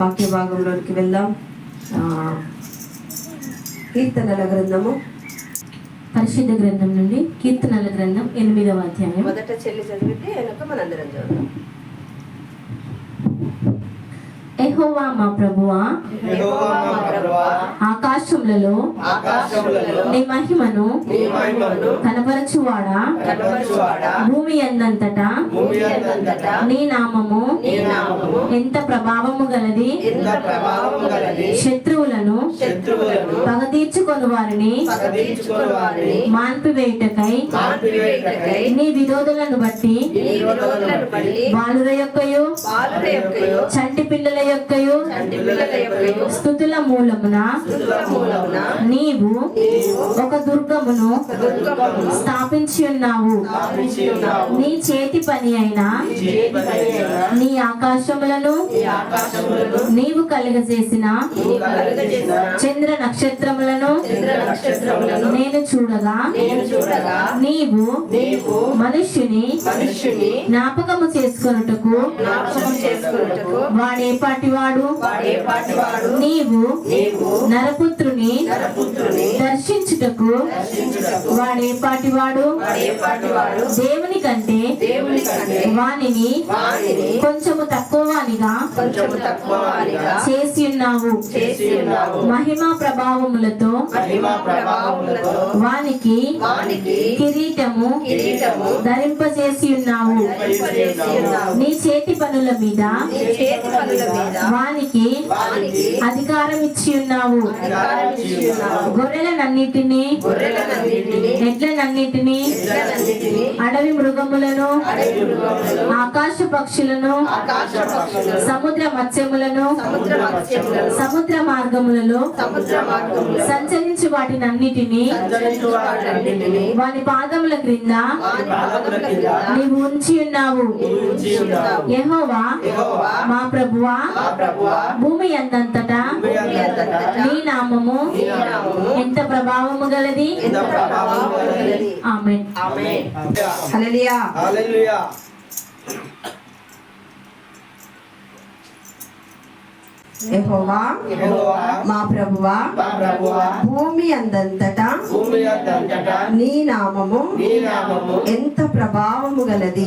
వాక్య భాగంలోనికి వెళ్దాం. కీర్తనల గ్రంథము, పరిశుద్ధ గ్రంథం నుండి కీర్తనల గ్రంథం 8వ అధ్యాయం. మొదట చెల్లి చదివితే వెనుక మనందరం చదువుతాం. యెహోవా మా ప్రభువా, ఆకాశములలో నీ మహిమను కనపరచువాడా, భూమి అందంతటా నీ నామము ఎంత ప్రభావము గలది. శత్రువులను పగ తీర్చుకొని వారిని మాన్పివేయుటకై నీ విరోధులను బట్టి బాలుర యొక్కయు చంటి పిల్లల యొక్కయు స్తుతుల మూలమున నీవు ఒక దుర్గమును స్థాపించి ఉన్నావు. నీ చేతి పని అయిన నీ ఆకాశములను నీవు కలుగజేసిన చంద్ర నక్షత్రములను నేను చూడగా నీవు మనుష్యుని జ్ఞాపకము చేసుకొనుటకు వాడే పాటివాడు. నీవు నరపుత్రుని దర్శించుటకు వాడే పాటివాడు. దేవుని కంటే వానిని కొంచెము తక్కువ వానిగా చేసి ఉన్నావు. మహిమా ప్రభావములతో వానికి కిరీటము ధరింపజేసి ఉన్నావు. నీ చేతి పనుల మీద వానికి అధికారం ఇచ్చి ఉన్నావు. గొర్రెలనన్నిటినీ ఎడ్లనన్నిటినీ అడవి మృగములను ఆకాశ పక్షులను సముద్ర మత్స్యములను సముద్ర మార్గములలో సంచరించు వాటినన్నిటినీ వాని పాదముల క్రింద నీవు ఉంచి ఉన్నావు. యెహోవా మా ప్రభువా, భూమి అందంతటా నీ నామము ఎంత ప్రభావము గలది. ఆమేన్. హల్లెలూయా. యెహోవా మా ప్రభువా, భూమి అందంతటా నీ నామము ఎంత ప్రభావము గలది.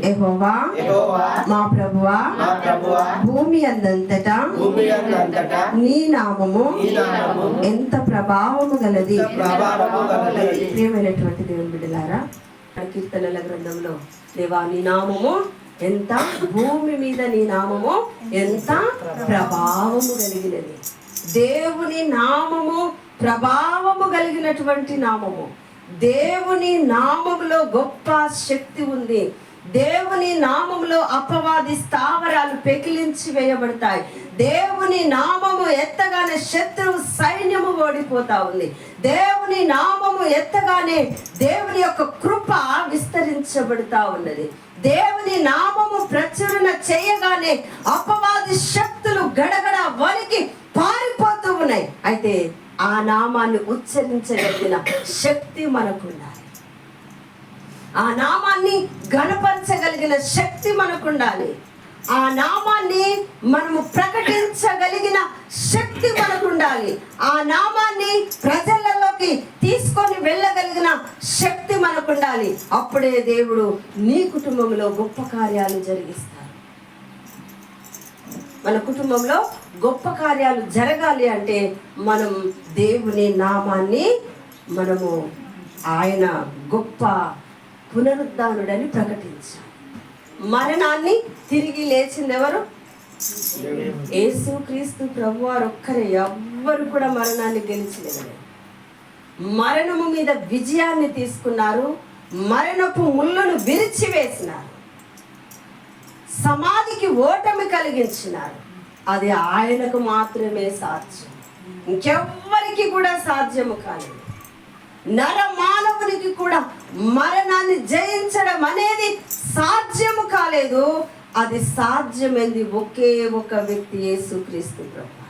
యెహోవా మా ప్రభువా, భూమి అందంతటా నీ నామము ఎంత ప్రభావము గలది. ప్రియమైనటువంటి దేవుని బిడ్డలారా, కీర్తనల గ్రంథంలో దేవా నీ నామము ఎంత, భూమి మీద నీ నామము ఎంత ప్రభావము కలిగినది. దేవుని నామము ప్రభావము కలిగినటువంటి నామము. దేవుని నామములో గొప్ప శక్తి ఉంది. దేవుని నామములో అపవాది స్థావరాలు పెకిలించి వేయబడతాయి. దేవుని నామము ఎత్తగానే శత్రువు సైన్యము ఓడిపోతా ఉంది. దేవుని నామము ఎత్తగానే దేవుని యొక్క కృప విస్తరించబడతా ఉన్నది. దేవుని నామము ప్రచురణ చేయగానే అపవాది శక్తులు గడగడ వణికి పారిపోతూ ఉన్నాయి. అయితే ఆ నామాన్ని ఉచ్చరించగలిగిన శక్తి మనకుండాలి. ఆ నామాన్ని గణపరచగలిగిన శక్తి మనకుండాలి. ఆ నామాన్ని మనము ప్రకటించగలిగిన శక్తి మనకుండాలి. ఆ నామాన్ని ప్రజలలోకి తీసుకొని వెళ్ళగలిగిన శక్తి మనకుండాలి. అప్పుడే దేవుడు నీ కుటుంబంలో గొప్ప కార్యాలు జరిగిస్తారు. మన కుటుంబంలో గొప్ప కార్యాలు జరగాలి అంటే మనం దేవుని నామాన్ని మనము ఆయన గొప్ప పునరుద్ధానుడని ప్రకటించాలి. మరణాన్ని తిరిగి లేచింది ఎవరు? యేసుక్రీస్తు ప్రభువారు ఒక్కరే. ఎవ్వరు కూడా మరణాన్ని గెలిచలేరు. మరణము మీద విజయాన్ని తీసుకున్నారు. మరణపు ముళ్ళను విరిచివేసినారు. సమాధికి ఓటమి కలిగించినారు. అది ఆయనకు మాత్రమే సాధ్యం. ఇంకెవ్వరికి కూడా సాధ్యము కాలేదు. నర మానవునికి కూడా మరణాన్ని జయించడం అనేది సాధ్యము కాలేదు. అది సాధ్యమైంది ఒకే ఒక వ్యక్తి, యేసుక్రీస్తు ప్రభువు.